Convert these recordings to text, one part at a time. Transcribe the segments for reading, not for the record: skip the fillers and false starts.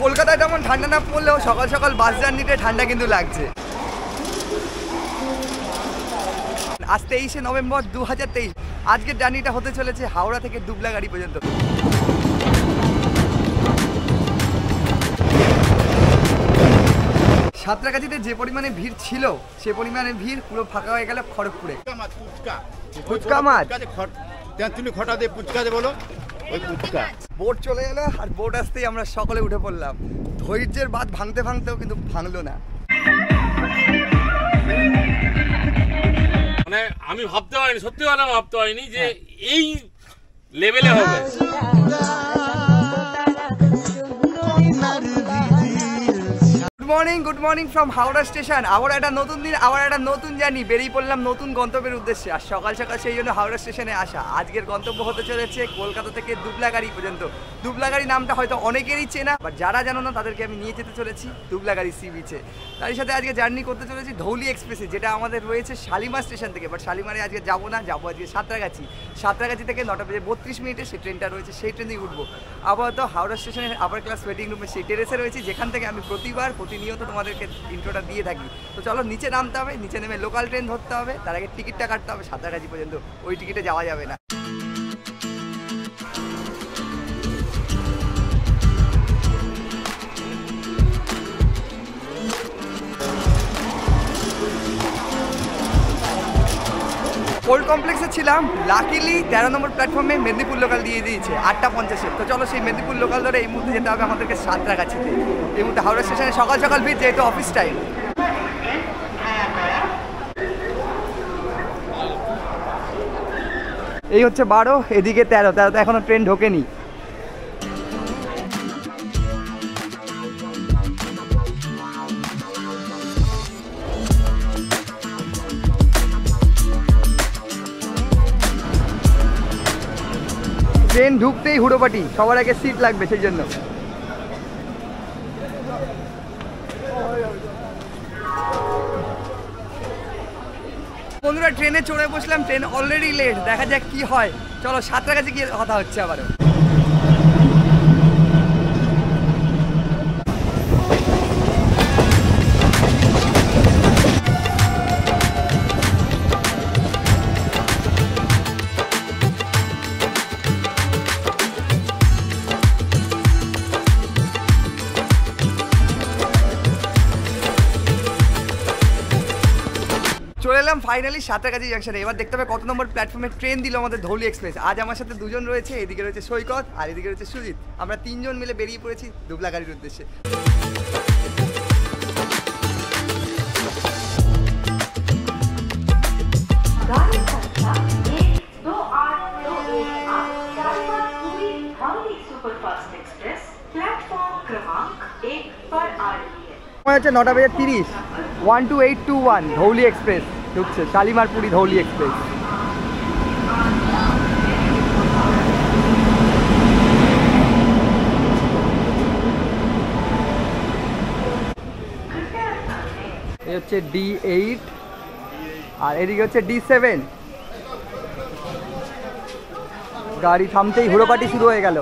কলকাতায় তেমন ঠান্ডা না পড়লেও সকাল সকাল বাস জার্নিতে ঠান্ডা কিন্তু লাগছে। আজ 23শে নভেম্বর 2023। আজকের জার্নিটা হতে চলেছে হাওড়া থেকে দুবলাগাড়ি পর্যন্ত। সাঁতরাগাছিতে যে পরিমাণে ভিড় ছিল সে পরিমাণে ভিড় পুরো ফাঁকা হয়ে গেল খড়গপুরে। ফুচকা মাছ খটা দিয়ে ফুচকা দে বলো, ওই ফুচকা। বোট চলে এলো আর বোট আসতেই আমরা সকলে উঠে পড়লাম। ধৈর্যের বাঁধ ভাঙতে ভাঙতেও কিন্তু ভাঙলো না। মানে আমি ভাবতে পারিনি, সত্যি কথা ভাবতে পারিনি যে এই লেভেলে হবে। Good morning from Howrah station. আবার একটা নতুন দিন, আবার একটা নতুন জার্নি। বেরিয়ে পড়লাম নতুন গন্তব্যের উদ্দেশ্যে। আর সকাল সকাল সেই জন্য হাওড়া স্টেশনে আসা। আজকের গন্তব্য হতে চলেছে কলকাতা থেকে দুবলাগাড়ি পর্যন্ত। দুবলাগাড়ি নামটা হয়তো অনেকেরই চেনা, বাট যারা জানো না তাদেরকে আমি নিয়ে যেতে চলেছি দুবলাগাড়ি সি বিচে। তারই সাথে আজকে জার্নি করতে চলেছি ধৌলি এক্সপ্রেসে, যেটা আমাদের রয়েছে শালিমার স্টেশন থেকে। বাট শালিমারে আজকে যাবো না, যাবো আজকে সাঁতরাগাছি। সাঁতরাগাছি থেকে 9টা বেজে 32 মিনিটে সেই ট্রেনটা রয়েছে, সেই ট্রেনেই উঠবো। আপাতত হাওড়া স্টেশনের আপার ক্লাস ওয়েটিং রুমে সেই টেরেসে রয়েছি, যেখান থেকে আমি প্রতিনিয়ত তোমাদেরকে ইন্ট্রোটা দিয়ে থাকি। তো চলো নিচে নামতে হবে, নিচে নেমে লোকাল ট্রেন ধরতে হবে। তার আগে টিকিটটা কাটতে হবে সাঁতরাগাছি পর্যন্ত, ওই টিকিটে যাওয়া যাবে না। ওল্ড কমপ্লেক্সে ছিলাম, লাকিলি 13 নম্বর প্ল্যাটফর্মে মেদিনীপুর লোকাল দিয়ে দিয়েছে 8:50। তো চলো সেই মেদিনীপুর লোকাল ধরে এই মুহূর্তে যেতে হবে আমাদেরকে সাঁতরাগাছিতে। এই মুহূর্তে হাওড়া স্টেশনে সকাল সকাল ভিড়, যেহেতু অফিস টাইম। এই হচ্ছে 12, এদিকে 13 এখনো ট্রেন ঢোকেনি। ট্রেন ঢুকতেই হুড়োপাটি, সবার আগে সিট লাগবে সেই জন্য। বন্ধুরা ট্রেনে চড়ে বসলাম, ট্রেন অলরেডি লেট, দেখা যাক কি হয়। চলো সাঁতরাগাছি গিয়ে কথা হচ্ছে আবারও। চলে এলাম ফাইনালি সাঁতরাগাছি জাংশনে। এবার দেখতে হবে কত নম্বর প্ল্যাটফর্মে ট্রেন দিল আমাদের ধৌলি এক্সপ্রেস। আজ আমার সাথে দুজন রয়েছে, এদিকে রয়েছে সৈকত আর এদিকে রয়েছে সুজিত। আমরা তিনজন মিলে বেরিয়ে পড়েছি দুবলাগাড়ির উদ্দেশ্যে। হচ্ছে 9টা বেজে 30, 12821 ধৌলি এক্সপ্রেস ঢুকছে, শালিমারপুরি ধৌলি এক্সপ্রেস। এই হচ্ছে D8 আর এদিকে হচ্ছে D7। গাড়ি থামতেই হুড়োপাটি শুরু হয়ে গেল।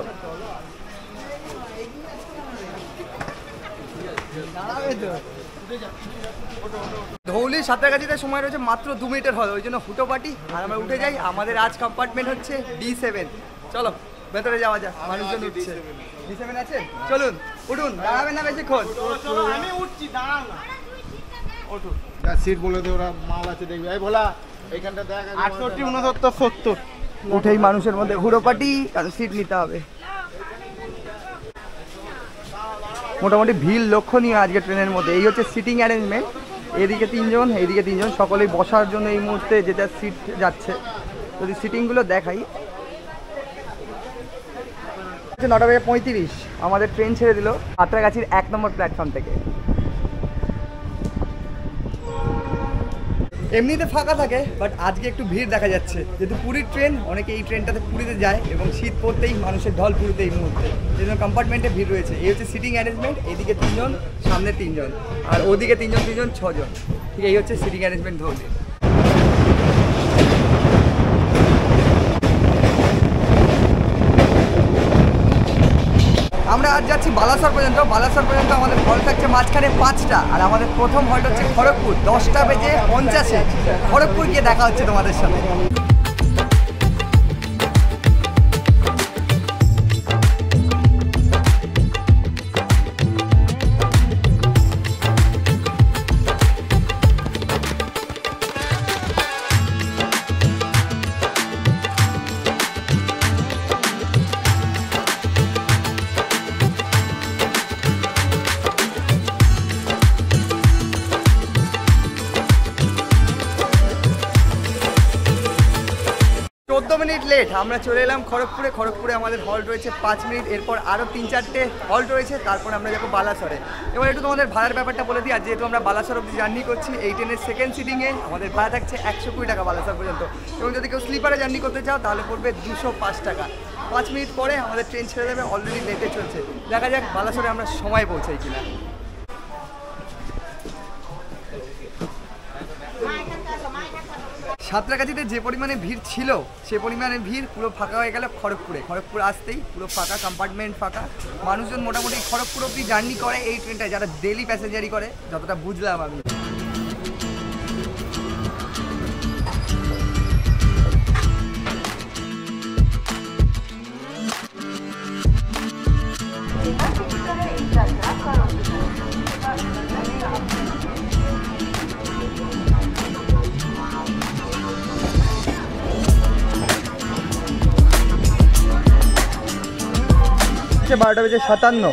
ধৌলি সাঁতরাগাছিতে সময় রয়েছে মাত্র 2 মিনিটের হল, ওই জন্য হুটোপাটি। আর আমরা উঠে যাই। আমাদের আজ কম্পার্টমেন্ট হচ্ছে D7। চলো ভেতরে যাওয়া যাক, মানুষজন উঠছে। D7 আছে, চলুন উঠুন, দাঁড়াবেন না বেশিক্ষণ। আমি উঠছি, দাঁড়াও না, উঠুন। সিট বলে দে, ওরা মাল আছে দেখবে। এই ভোলা এইখানটা দেখ, 68 69 70। উঠেই মানুষের মধ্যে হুড়োপাটি, কারণ সিট নিতে হবে। মোটামুটি ভিড় লক্ষণীয় আজকে ট্রেনের মধ্যে। এই হচ্ছে সিটিং অ্যারেঞ্জমেন্ট, এদিকে 3 জন, এইদিকে 3 জন, সকলেই বসার জন্য এই মুহূর্তে যেটা সিট যাচ্ছে। যদি সিটিংগুলো দেখাই, 9টা বেজে 35 আমাদের ট্রেন ছেড়ে দিল সাঁতরাগাছির 1 নম্বর প্ল্যাটফর্ম থেকে। এমনিতে ফাঁকা থাকে, বাট আজকে একটু ভিড় দেখা যাচ্ছে, যেহেতু পুরীর ট্রেন, অনেকে এই ট্রেনটাতে পুরীতে যায় এবং শীত পড়তেই মানুষের ঢল পুরীতে এই মুহূর্তে, এই জন্য কম্পার্টমেন্টে ভিড় রয়েছে। এই হচ্ছে সিটিং অ্যারেঞ্জমেন্ট, এইদিকে 3 জন, সামনে 3 জন, আর ওদিকে 3 জন 6 জন। ঠিক এই হচ্ছে সিটিং অ্যারেঞ্জমেন্ট ধরলে। আমরা আজ যাচ্ছি বালাসর পর্যন্ত। বালাসর পর্যন্ত আমাদের হল্ট থাকছে মাঝখানে 5টা, আর আমাদের প্রথম হল্ট হচ্ছে খড়গপুর 10:50 খড়গপুর গিয়ে দেখা হচ্ছে তোমাদের সাথে। 14 মিনিট লেট আমরা চলে এলাম খড়গপুরে। খড়গপুরে আমাদের হল্ট রয়েছে 5 মিনিট, এরপর আরও 3-4টে হল্ট রয়েছে, তারপর আমরা যাবো বালাসরে। এবার একটু তোমাদের ভাড়ার ব্যাপারটা বলে দিই। আর যেহেতু আমরা বালাসর অব্দি জার্নি করছি, এই ট্রেনের সেকেন্ড সিটিংয়ে আমাদের ভাড়া থাকছে 120 টাকা বালাসর পর্যন্ত, এবং যদি কেউ স্লিপারে জার্নি করতে চাও তাহলে পড়বে 205 টাকা। 5 মিনিট পরে আমাদের ট্রেন ছেড়ে দেবে, অলরেডি লেটে চলছে। দেখা যাক বালাসরে আমরা সময় পৌঁছাই কিনা। সাঁতরাগাছিতে যে পরিমাণে ভিড় ছিল সে পরিমাণে ভিড় পুরো ফাঁকা হয়ে গেল খড়গপুরে। খড়গপুর আসতেই পুরো ফাঁকা, কম্পার্টমেন্ট ফাঁকা। মানুষজন মোটামুটি খড়গপুর অব্দি জার্নি করে এই ট্রেনটায়, যারা ডেলি প্যাসেঞ্জারি করে, যতটা বুঝলাম আমি। হচ্ছে 12:57।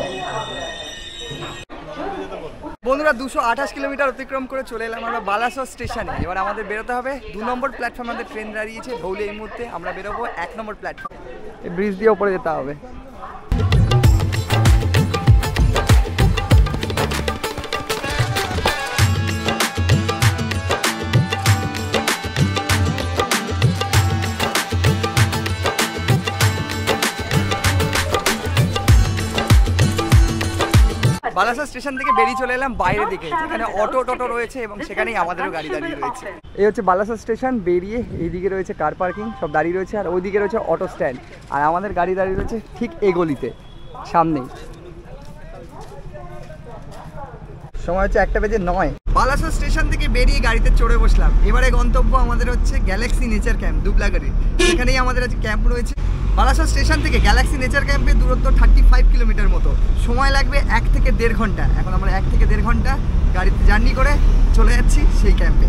বন্ধুরা 228 কিলোমিটার অতিক্রম করে চলে এলাম আমরা বালাসর স্টেশনে। এবার আমাদের বেরোতে হবে 2 নম্বর প্ল্যাটফর্মে। আমাদের ট্রেন দাঁড়িয়েছে ধৌলি এই মুহূর্তে। আমরা বেরোবো 1 নম্বর প্ল্যাটফর্ম। এই ব্রিজ দিয়ে ওপরে যেতে হবে। বালাসর স্টেশন থেকে বেরিয়ে চলে এলাম বাইরের দিকে, যেখানে অটো টোটো রয়েছে এবং সেখানেই আমাদেরও গাড়ি দাঁড়িয়ে রয়েছে। এই হচ্ছে বালাসর স্টেশন। বেরিয়ে এইদিকে রয়েছে কার পার্কিং, সব দাঁড়িয়ে রয়েছে, আর ওইদিকে রয়েছে অটো স্ট্যান্ড। আর আমাদের গাড়ি দাঁড়িয়ে রয়েছে ঠিক এই গলিতে সামনেই। সময় হচ্ছে 1:09। বালাসর স্টেশন থেকে বেরিয়ে গাড়িতে চড়ে বসলাম। এবারে গন্তব্য আমাদের হচ্ছে গ্যালাক্সি নেচার ক্যাম্প দুবলাগাড়ি। এখানেই আমাদের আজকে ক্যাম্প রয়েছে। বালাসর স্টেশন থেকে গ্যালাক্সি নেচার ক্যাম্পের দূরত্ব 35 কিলোমিটার মতো। সময় লাগবে 1 থেকে 1.5 ঘন্টা। এখন আমরা 1 থেকে 1.5 ঘন্টা গাড়িতে জার্নি করে চলে যাচ্ছি সেই ক্যাম্পে।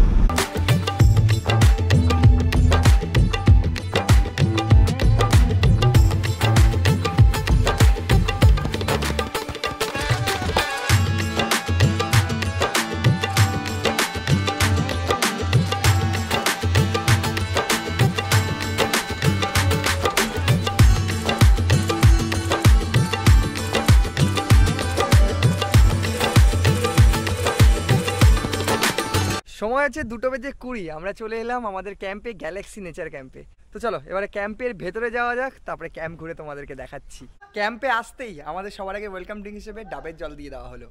সময় আছে 2:20। আমরা চলে এলাম আমাদের ক্যাম্পে, গ্যালাক্সি নেচার ক্যাম্পে। তো চলো এবারে ক্যাম্পের ভেতরে যাওয়া যাক, তারপরে ক্যাম্প ঘুরে তোমাদেরকে দেখাচ্ছি। ক্যাম্পে আসতেই আমাদের সবার আগে ওয়েলকাম ড্রিঙ্ক হিসেবে ডাবের জল দিয়ে দেওয়া হলো।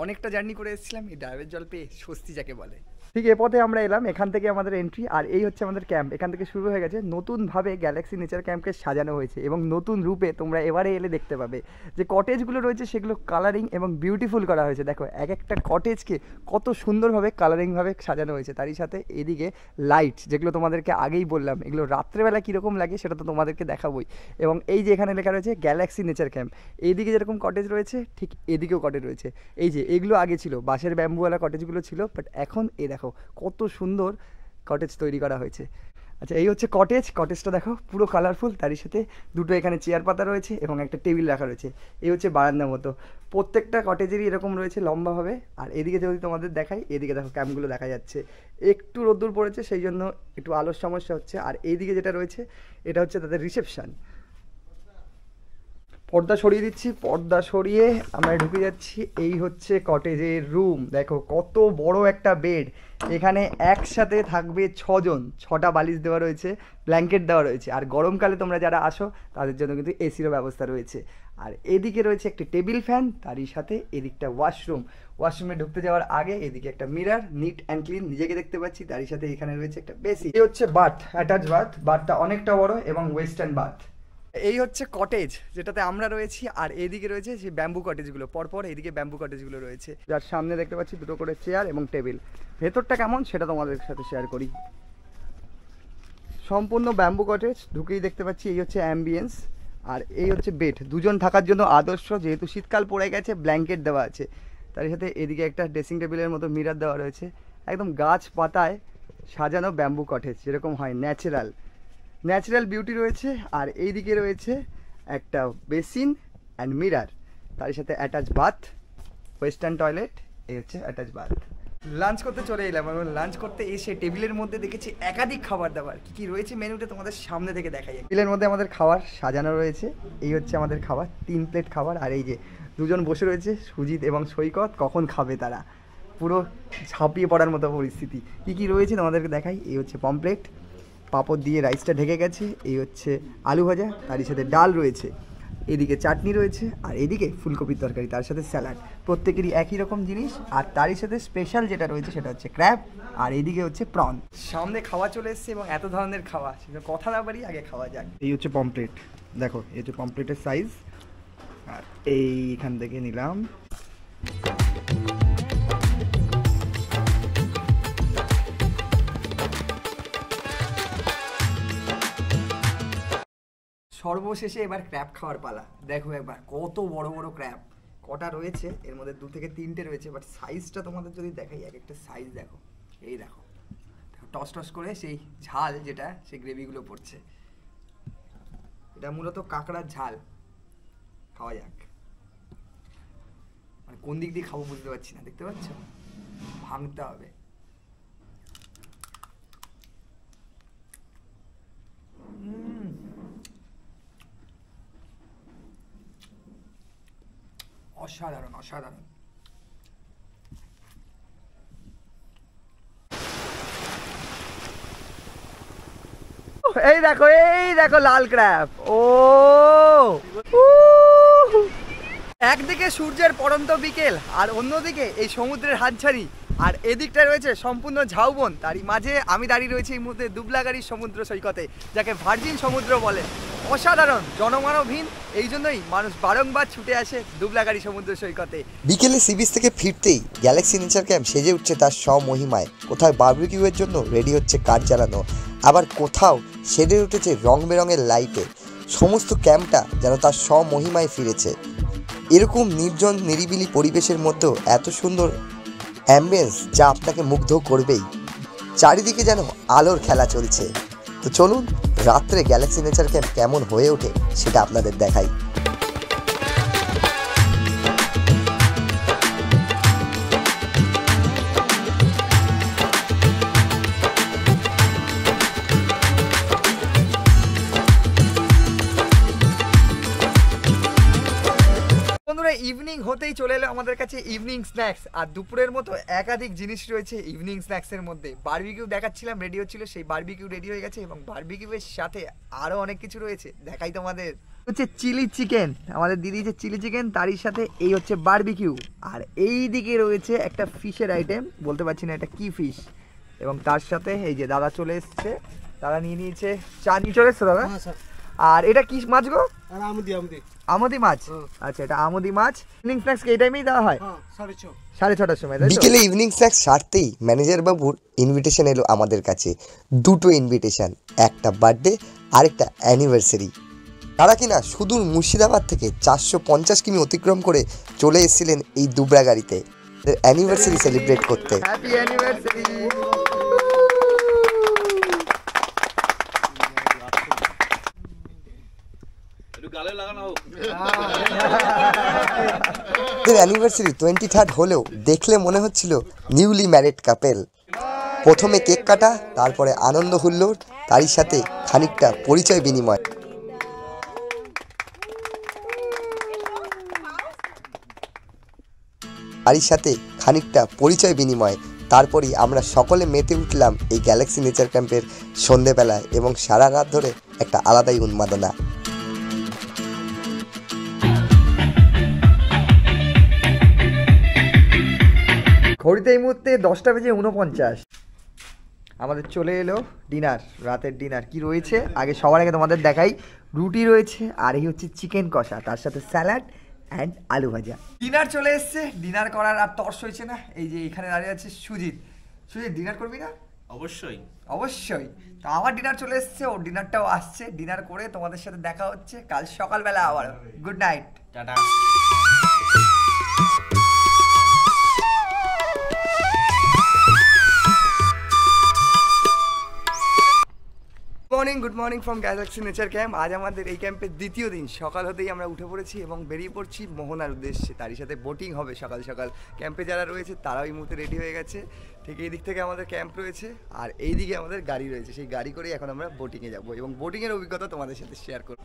অনেকটা জার্নি করে এসেছিলাম, এই ডাবের জল পেয়ে স্বস্তি যাকে বলে। ঠিক এ পথে আমরা এলাম, এখান থেকে আমাদের এন্ট্রি। আর এই হচ্ছে আমাদের ক্যাম্প। এখান থেকে শুরু হয়ে গেছে। নতুনভাবে গ্যালাক্সি নেচার ক্যাম্পকে সাজানো হয়েছে এবং নতুন রূপে তোমরা এবারে এলে দেখতে পাবে যে কটেজগুলো রয়েছে সেগুলো কালারিং এবং বিউটিফুল করা হয়েছে। দেখো এক একটা কটেজকে কত সুন্দরভাবে কালারিংভাবে সাজানো হয়েছে। তারই সাথে এদিকে লাইট, যেগুলো তোমাদেরকে আগেই বললাম, এগুলো রাত্রেবেলা কীরকম লাগে সেটা তো তোমাদেরকে দেখাবোই। এবং এই যে এখানে লেখা রয়েছে গ্যালাক্সি নেচার ক্যাম্প। এইদিকে যেরকম কটেজ রয়েছে ঠিক এদিকেও কটেজ রয়েছে। এই যে এগুলো আগে ছিল বাঁশের ব্যাম্বুওয়ালা কটেজগুলো ছিল, বাট এখন এই দেখো কত সুন্দর কটেজ তৈরি করা হয়েছে। আচ্ছা এই হচ্ছে কটেজ। কটেজটা দেখো পুরো কালারফুল। তারই সাথে দুটো এখানে চেয়ার পাতা রয়েছে এবং একটা টেবিল রাখা রয়েছে। এই হচ্ছে বারান্দার মতো। প্রত্যেকটা কটেজেরই এরকম রয়েছে লম্বাভাবে। আর এদিকে যদি তোমাদের দেখাই, এদিকে দেখো ক্যাম্পগুলো দেখা যাচ্ছে। একটু রোদ্দুর পড়েছে সেই জন্য একটু আলোর সমস্যা হচ্ছে। আর এইদিকে যেটা রয়েছে এটা হচ্ছে তাদের রিসেপশন। পর্দা সরিয়ে দিচ্ছি। পর্দা সরিয়ে আমরা ঢুকে যাচ্ছি। এই হচ্ছে কটেজের রুম। দেখো কত বড় একটা বেড। এখানে একসাথে থাকবে 6 জন। 6টা বালিশ দেওয়া রয়েছে, ব্ল্যাঙ্কেট দেওয়া রয়েছে। আর গরমকালে তোমরা যারা আসো তাদের জন্য কিন্তু এসিরও ব্যবস্থা রয়েছে। আর এদিকে রয়েছে একটি টেবিল ফ্যান, তারই সাথে এদিকটা ওয়াশরুম। ওয়াশরুমে ঢুকতে যাওয়ার আগে এদিকে একটা মিরর, নিট অ্যান্ড ক্লিন, নিজেকে দেখতে পাচ্ছি। তারই সাথে এখানে রয়েছে একটা বেসিন। এই হচ্ছে বাথ, অ্যাটাচ বাথ। বাথটা অনেকটা বড় এবং ওয়েস্টার্ন বাথ। এই হচ্ছে কটেজ যেটাতে আমরা রয়েছি, আর এইদিকে রয়েছে সেই ব্যাম্বু কটেজগুলো, পরপর এইদিকে ব্যাম্বু কটেজগুলো রয়েছে, যার সামনে দেখতে পাচ্ছি দুটো করে চেয়ার এবং টেবিল। ভেতরটা কেমন সেটা তোমাদের সাথে শেয়ার করি। সম্পূর্ণ ব্যাম্বু কটেজ, ঢুকেই দেখতে পাচ্ছি এই হচ্ছে অ্যাম্বিয়েন্স, আর এই হচ্ছে বেড, দুজন থাকার জন্য আদর্শ, যেহেতু শীতকাল পড়ে গেছে ব্ল্যাঙ্কেট দেওয়া আছে। তার সাথে এদিকে একটা ড্রেসিং টেবিলের মতো মিরার দেওয়া রয়েছে, একদম গাছ পাতায় সাজানো ব্যাম্বু কটেজ যেরকম হয়, ন্যাচারাল বিউটি রয়েছে। আর এইদিকে রয়েছে একটা বেসিন অ্যান্ড মিরার, তার সাথে অ্যাটাচ বাথ, ওয়েস্টার্ন টয়লেট, এই হচ্ছে অ্যাটাচ বাথ। লাঞ্চ করতে চলে এলাম এবং লাঞ্চ করতে এসে টেবিলের মধ্যে দেখেছি একাধিক খাবার দাবার, কী কী রয়েছে মেনুতে তোমাদের সামনে থেকে দেখাই। টেবিলের মধ্যে আমাদের খাবার সাজানো রয়েছে, এই হচ্ছে আমাদের খাবার, 3 প্লেট খাবার। আর এই যে দুজন বসে রয়েছে, সুজিত এবং সৈকত, কখন খাবে তারা, পুরো ঝাঁপিয়ে পড়ার মতো পরিস্থিতি। কী কী রয়েছে তোমাদেরকে দেখাই। এই হচ্ছে পমপ্লেট, পাঁপড় দিয়ে রাইসটা ঢেকে গেছে, এই হচ্ছে আলু ভাজা, তারই সাথে ডাল রয়েছে, এদিকে চাটনি রয়েছে, আর এদিকে ফুলকপির তরকারি, তার সাথে স্যালাড, প্রত্যেকেরই একই রকম জিনিস। আর তারই সাথে স্পেশাল যেটা রয়েছে সেটা হচ্ছে ক্র্যাব, আর এইদিকে হচ্ছে প্রন। সামনে খাওয়া চলে এসছে এবং এত ধরনের খাওয়া, সেটা কথা না বাড়ি আগে খাওয়া যাক। এই হচ্ছে পমপ্লেট, দেখো এই হচ্ছে পমপ্লেটের সাইজ, আর এইখান থেকে নিলাম। সর্বশেষে এবার ক্র্যাব খাওয়ার পালা। দেখো একবার কত বড় বড় ক্র্যাব, কটা রয়েছে এর মধ্যে, 2 থেকে 3টে রয়েছে, বাট সাইজটা তোমাদের যদি দেখাই, এক একটা সাইজ দেখো, এই দেখো টস টস করে সেই ঝাল যেটা, সেই গ্রেভিগুলো পড়ছে। এটা মূলত কাঁকড়ার ঝাল। খাওয়া যাক, মানে কোন দিক দিয়ে খাবো বুঝতে পারছি না, দেখতে পাচ্ছ, ভাঙতে হবে। অসাধারণ অসাধারণ। এই দেখো লাল ক্র্যাব। ও একদিকে সূর্যের পড়ন্ত বিকেল, আর অন্যদিকে এই সমুদ্রের হাতছানি, আর এদিকটা রয়েছে সম্পূর্ণ ঝাউবন। তারই মাঝে আমি দাঁড়িয়ে রয়েছি এই মুহূর্তে দুবলাগাড়ির সমুদ্র সৈকতে, যাকে ভার্জিন সমুদ্র বলে। অসাধারণ, জনমানবহীন, এই জন্যই মানুষ বারংবার ছুটে আসে দুবলাগাড়ি সমুদ্র সৈকতে। বিকেলে সি বিচ থেকে ফিরতেই গ্যালাক্সি নেচার ক্যাম্প সেজে উঠছে তার স্বমহিমায়। কোথায় বারবিকিউয়ের জন্য রেডি হচ্ছে কাঠ জ্বালানো, আবার কোথাও সেজে উঠেছে রং বেরঙের লাইটে। সমস্ত ক্যাম্পটা যেন তার স্বমহিমায় ফিরেছে। এরকম নির্জন নিরিবিলি পরিবেশের মধ্যেও এত সুন্দর অ্যাম্বিয়েন্স যা আপনাকে মুগ্ধ করবেই। চারিদিকে যেন আলোর খেলা চলছে। তো চলুন রাত্রে গ্যালাক্সি নেচার ক্যাম্প কেমন হয়ে ওঠে সেটা আপনাদের দেখাই। বন্ধুরা, ইভিনিং হতেই চলে এলো আমাদের কাছে ইভিনিং স্ন্যাক্স, আর দুপুরের মতো একাধিক জিনিস রয়েছে ইভিনিং স্ন্যাক্সের মধ্যে। বারবিকিউ দেখাচ্ছিলাম, রেডি হচ্ছিল, সেই বারবিকিউ রেডি হয়ে গেছে, এবং বারবিকিউয়ের সাথে আরও অনেক কিছু রয়েছে, দেখাই তোমাদের। হচ্ছে চিলি চিকেন, আমাদের দিদি যে চিলি চিকেন, তারই সাথে এই হচ্ছে বারবিকিউ, আর এই দিকে রয়েছে একটা ফিশের আইটেম, বলতে পারছি না এটা কি ফিশ, এবং তার সাথে এই যে দাদা চলে এসছে, দাদা নিয়ে নিয়েছে চা, নিয়ে চলে এসছে দাদা। আর এটা কি মাছ গো? আমুদি মাছ। আচ্ছা, এটা আমুদি মাছ। ইভিনিং স্ন্যাক্স এই টাইমেই দেওয়া হয় 6:30টার সময়। বিকেলে ইভিনিং স্ন্যাক্স সারতেই ম্যানেজার বাবুর ইনভিটেশন এলো আমাদের কাছে। 2টো ইনভিটেশন, একটা বার্থডে আরেকটা অ্যানিভার্সারি। তারা কিনা সুদূর মুর্শিদাবাদ থেকে 450 কিমি অতিক্রম করে চলে এসেছিলেন এই দুবলাগাড়িতে অ্যানিভার্সারি সেলিব্রেট করতে। Happy anniversary. অ্যানিভার্সারি 23rd হলেও দেখলে মনে হচ্ছিল নিউলি ম্যারিড কাপেল। প্রথমে কেক কাটা, তারপরে আনন্দ হুল্লোড়, তারই সাথে খানিকটা পরিচয় বিনিময়। তারপরেই আমরা সকলে মেতে উঠলাম এই গ্যালাক্সি নেচার ক্যাম্পের সন্ধেবেলায়, এবং সারা রাত ধরে একটা আলাদাই উন্মাদনা। ঘড়িতে এই মুহূর্তে 10:49। আমাদের চলে এলো ডিনার, রাতের ডিনার কি রয়েছে আগে সবার আগে তোমাদের দেখাই। রুটি রয়েছে, আর এই হচ্ছে চিকেন কষা, তার সাথে স্যালাড অ্যান্ড আলু ভাজা। ডিনার চলে এসছে, ডিনার করার আর তর্স হয়েছে না। এই যে এখানে দাঁড়িয়ে আছে সুজিত। সুজিত, ডিনার করবি না? অবশ্যই অবশ্যই। তো আমার ডিনার চলে এসছে, ওর ডিনারটাও আসছে। ডিনার করে তোমাদের সাথে দেখা হচ্ছে কাল সকালবেলা আবার। Good night, tata. Morning, good morning from Galaxy nature camp. আজ আমাদের এই ক্যাম্পের দ্বিতীয় দিন। সকাল হতেই আমরা উঠে পড়েছি এবং বেরিয়ে পড়ছি মোহনার উদ্দেশ্যে। তারই সাথে বোটিং হবে সকাল সকাল। ক্যাম্পে যারা রয়েছে তারাও এই মুহূর্তে রেডি হয়ে গেছে। ঠিক এই দিক থেকে আমাদের ক্যাম্প রয়েছে, আর এই দিকে আমাদের গাড়ি রয়েছে। সেই গাড়ি করেই এখন আমরা বোটিংয়ে যাবো এবং বোটিংয়ের অভিজ্ঞতা তোমাদের সাথে শেয়ার করবো।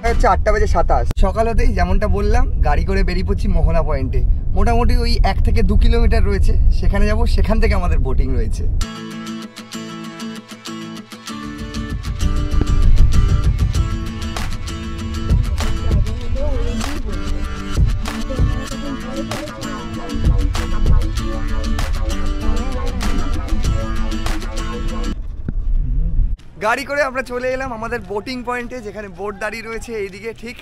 হচ্ছে 8:27। সকাল হতেই যেমনটা বললাম গাড়ি করে বেরিয়ে পড়ছি মোহনা পয়েন্টে। মোটামুটি ওই 1 থেকে 2 কিলোমিটার রয়েছে, সেখানে যাব। সেখান থেকে আমাদের বোটিং রয়েছে। গাড়ি করে আমরা চলে এলাম আমাদের বোটিং পয়েন্টে, যেখানে বোট দাঁড়িয়ে রয়েছে এইদিকে ঠিক।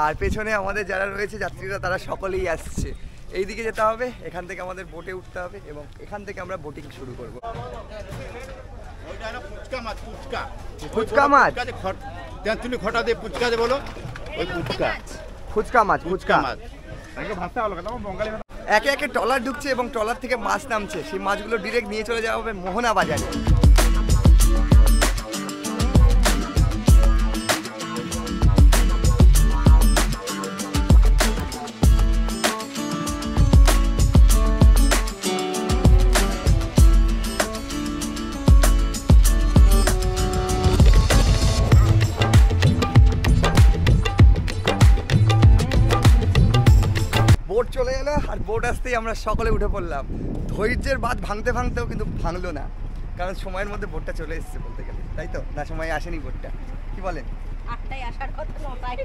আর পেছনে আমাদের যারা রয়েছে যাত্রীরা, তারা সকলেই আসছে। এইদিকে যেতে হবে, এখান থেকে আমাদের বোটে উঠতে হবে এবং এখান থেকে আমরা বোটিং শুরু করব। ফুচকা মাছ, তেঁতুলি খটা দিয়ে পুচকা দিয়ে বলো, ওই পুচকা ফুচকা মাছ, ফুচকা মাছ। ভাষা হলো কেন বঙ্গালী? একে একে ট্রলার ঢুকছে এবং ট্রলার থেকে মাছ নামছে। সেই মাছগুলো ডিরেক্ট নিয়ে চলে যাওয়া হবে মোহনা বাজারে। বোট চলে এলো, আর বোট আসতেই আমরা সকলে উঠে পড়লাম। ধৈর্যের বাঁধ ভাঙতে ভাঙতেও কিন্তু ভাঙলো না, কারণ সময়ের মধ্যে বোটটা চলে এসেছে বলতে গেলে, তাই তো? না, সময় আসেনি বোটটা, কি বলেন? 8টায় আসার কথা, 9টায়।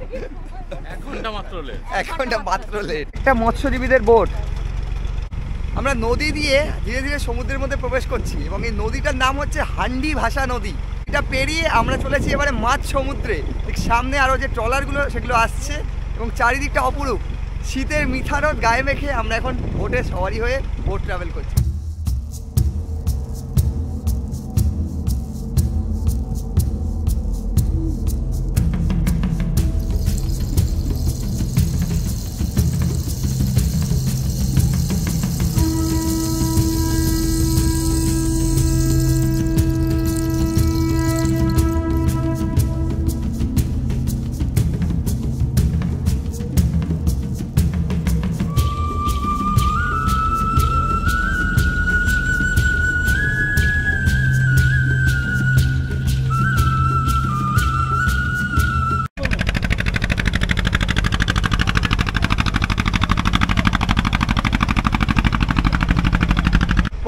1 ঘন্টা মাত্র লেট। 1 ঘন্টা মাত্র লেট। একটা মৎস্যজীবীদের বোট। আমরা নদী দিয়ে ধীরে ধীরে সমুদ্রের মধ্যে প্রবেশ করছি এবং এই নদীটার নাম হচ্ছে হান্ডি ভাষা নদী। এটা পেরিয়ে আমরা চলেছি এবারে মাঝ সমুদ্রে। ঠিক সামনে আরও যে ট্রলারগুলো সেগুলো আসছে এবং চারিদিকটা অপরূপ। শীতের মিঠারত গায়ে মেখে আমরা এখন বোটে সওয়ারি হয়ে বোট ট্রাভেল করছি।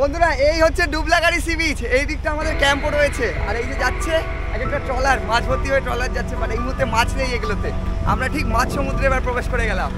বন্ধুরা, এই হচ্ছে ডুবলাগাড়ি সি বিচ। এই দিকটা আমাদের ক্যাম্পও রয়েছে, আর এই যে যাচ্ছে এক একটা ট্রলার, মাছ ভর্তি হয়ে ট্রলার যাচ্ছে। বাট এই মুহূর্তে মাছ নেই এগুলোতে। আমরা ঠিক মাছ সমুদ্রে এবার প্রবেশ করে গেলাম।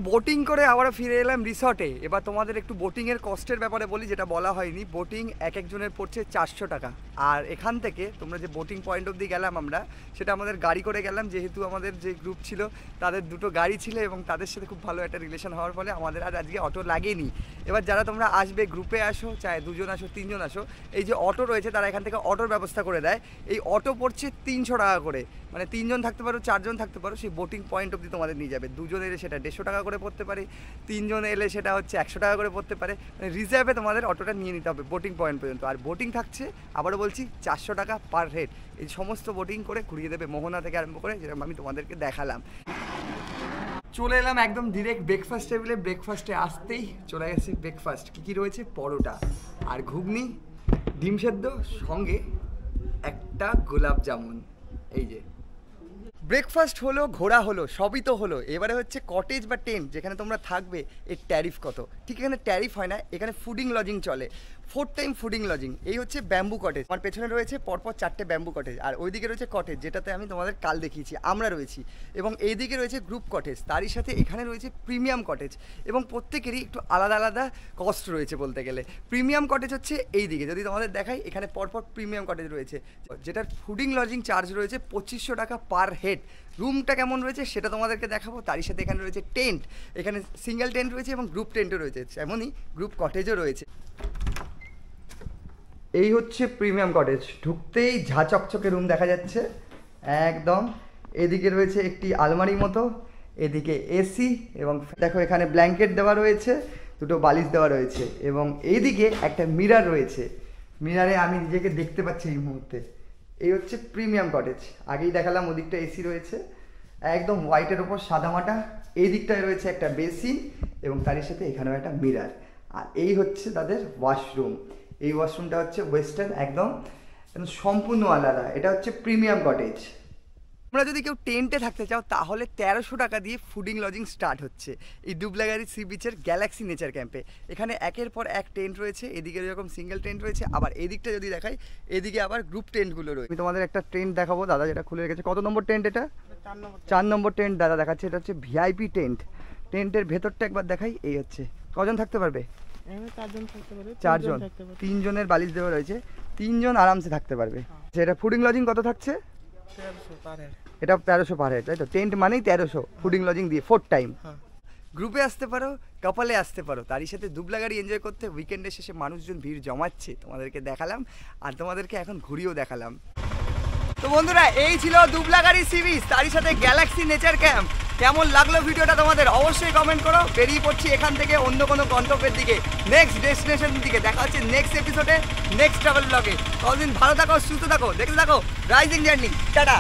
বোটিং করে আবারও ফিরে এলাম রিসর্টে। এবার তোমাদের একটু বোটিংয়ের কস্টের ব্যাপারে বলি, যেটা বলা হয়নি। বোটিং এক একজনের পড়ছে 400 টাকা। আর এখান থেকে তোমরা যে বোটিং পয়েন্ট অবধি গেলাম আমরা, সেটা আমাদের গাড়ি করে গেলাম। যেহেতু আমাদের যে গ্রুপ ছিল তাদের 2টো গাড়ি ছিল এবং তাদের সাথে খুব ভালো একটা রিলেশন হওয়ার ফলে আমাদের আর আজকে অটো লাগেনি। এবার যারা তোমরা আসবে, গ্রুপে আসো, চাहे 2 জন আসো 3 জন আসো, এই যে অটো রয়েছে তারা এখান থেকে অটোর ব্যবস্থা করে দেয়। এই অটো পড়ছে 300 টাকা করে। মানে 3 জন থাকতে পারো, 4 জন থাকতে পারো, সেই বোটিং পয়েন্ট অবধি তোমাদের নিয়ে যাবে। 2 জন এলে সেটা 150 টাকা করে পড়তে পারে, 3 জন এলে সেটা হচ্ছে 100 টাকা করে পড়তে পারে। মানে রিজার্ভে তোমাদের অটোটা নিয়ে নিতে হবে বোটিং পয়েন্ট পর্যন্ত। আর বোটিং থাকছে, আবারও বলছি, 400 টাকা পার হেড। এই সমস্ত বোটিং করে ঘুরিয়ে দেবে মোহনা থেকে আরম্ভ করে, যেরকম আমি তোমাদেরকে দেখালাম। চলে এলাম একদম ডিরেক্ট ব্রেকফাস্ট টেবিলে। ব্রেকফাস্টে আসতেই চলে গেছে ব্রেকফাস্ট। কী রয়েছে? পরোটা আর ঘুগনি, ডিম সেদ্ধ, সঙ্গে একটা গোলাপ জামুন। এই যে ব্রেকফাস্ট হলো, ঘোরা হলো, সবই তো হলো, এবারে হচ্ছে কটেজ বা টেন্ট যেখানে তোমরা থাকবে এর ট্যারিফ কত। ঠিক এখানে ট্যারিফ হয় না, এখানে ফুডিং লজিং চলে, 4 টাইম ফুডিং লজিং। এই হচ্ছে ব্যাম্বু কটেজ, আমার পেছনে রয়েছে পরপর 4টে ব্যাম্বু কটেজ, আর ওইদিকে রয়েছে কটেজ যেটাতে আমি তোমাদের কাল দেখিয়েছি আমরা রয়েছি, এবং এইদিকে রয়েছে গ্রুপ কটেজ, তারই সাথে এখানে রয়েছে প্রিমিয়াম কটেজ, এবং প্রত্যেকেরই একটু আলাদা আলাদা কস্ট রয়েছে বলতে গেলে। প্রিমিয়াম কটেজ হচ্ছে এই দিকে, যদি তোমাদের দেখাই এখানে পরপর প্রিমিয়াম কটেজ রয়েছে, যেটার ফুডিং লজিং চার্জ রয়েছে 2500 টাকা পার হেড। রুমটা কেমন রয়েছে সেটা তোমাদেরকে দেখাবো, তারই সাথে এখানে রয়েছে টেন্ট, এখানে সিঙ্গেল টেন্ট রয়েছে এবং গ্রুপ টেন্টও রয়েছে, এমনই গ্রুপ কটেজও রয়েছে। এই হচ্ছে প্রিমিয়াম কটেজ, ঢুকতেই ঝা চকচকে রুম দেখা যাচ্ছে একদম। এদিকে রয়েছে একটি আলমারি মতো, এদিকে এসি, এবং দেখো এখানে ব্ল্যাঙ্কেট দেওয়া রয়েছে, দুটো বালিশ দেওয়া রয়েছে, এবং এইদিকে একটা মিরার রয়েছে, মিরারে আমি নিজেকে দেখতে পাচ্ছি এই মুহূর্তে। এই হচ্ছে প্রিমিয়াম কটেজ, আগেই দেখালাম ওদিকটা এসি রয়েছে একদম হোয়াইটের ওপর সাদামাটা, এই দিকটায় রয়েছে একটা বেসিন এবং তারই সাথে এখানেও একটা মিরার। আর এই হচ্ছে তাদের ওয়াশরুম, এই ওয়াশরুমটা হচ্ছে ওয়েস্টার্ন, একদম সম্পূর্ণ আলাদা। এটা হচ্ছে প্রিমিয়াম কটেজ। তোমরা যদি কেউ টেন্টে থাকতে চাও তাহলে 1300 টাকা দিয়ে ফুডিং লজিং স্টার্ট হচ্ছে এই দুবলাগাড়ি সি বিচের গ্যালাক্সি নেচার ক্যাম্পে। এখানে একের পর এক টেন্ট রয়েছে, এদিকে এরকম সিঙ্গেল টেন্ট রয়েছে, আবার এদিকটা যদি দেখাই এদিকে আবার গ্রুপ টেন্টগুলো রয়েছে। আমি তোমাদের একটা টেন্ট দেখাবো দাদা, যেটা খুলে রেখেছে। কত নম্বর টেন্ট এটা? 4 নম্বর টেন্ট দাদা দেখাচ্ছে, এটা হচ্ছে ভিআইপি টেন্ট। টেন্টের ভেতরটা একবার দেখাই, এই হচ্ছে। কজন থাকতে পারবে? 4 জন, 3 জনের বালিশ দেওয়া রয়েছে, 3 জন আরামসে থাকতে পারবে। সেটা ফুডিং লজিং কত থাকছে? এটা 1300 পার হেড, তাই তো? টেন্ট মানেই 1300, ফুডিং লজিং দিয়ে 4 টাইম। গ্রুপে আসতে পারো, কাপালে আসতে পারো, তারই সাথে দুবলাগাড়ি এনজয় করতে উইকেন্ডের শেষে মানুষজন ভিড় জমাচ্ছে, তোমাদেরকে দেখালাম, আর তোমাদেরকে এখন ঘুরিয়েও দেখালাম। তো বন্ধুরা, এই ছিল দুবলাগাড়ি সি বিচ, তারই সাথে গ্যালাক্সি নেচার ক্যাম্প। কেমন লাগলো ভিডিওটা তোমাদের অবশ্যই কমেন্ট করো। বেরিয়ে পড়ছি এখান থেকে অন্য কোনো গন্তব্যের দিকে, নেক্সট ডেস্টিনেশনের দিকে। দেখা হচ্ছে নেক্সট এপিসোডে, নেক্সট ট্রাভেল ব্লগে। ততদিন ভালো থাকো, সুস্থ থাকো, দেখতে থাকো রাইজিং জার্নি। টাটা।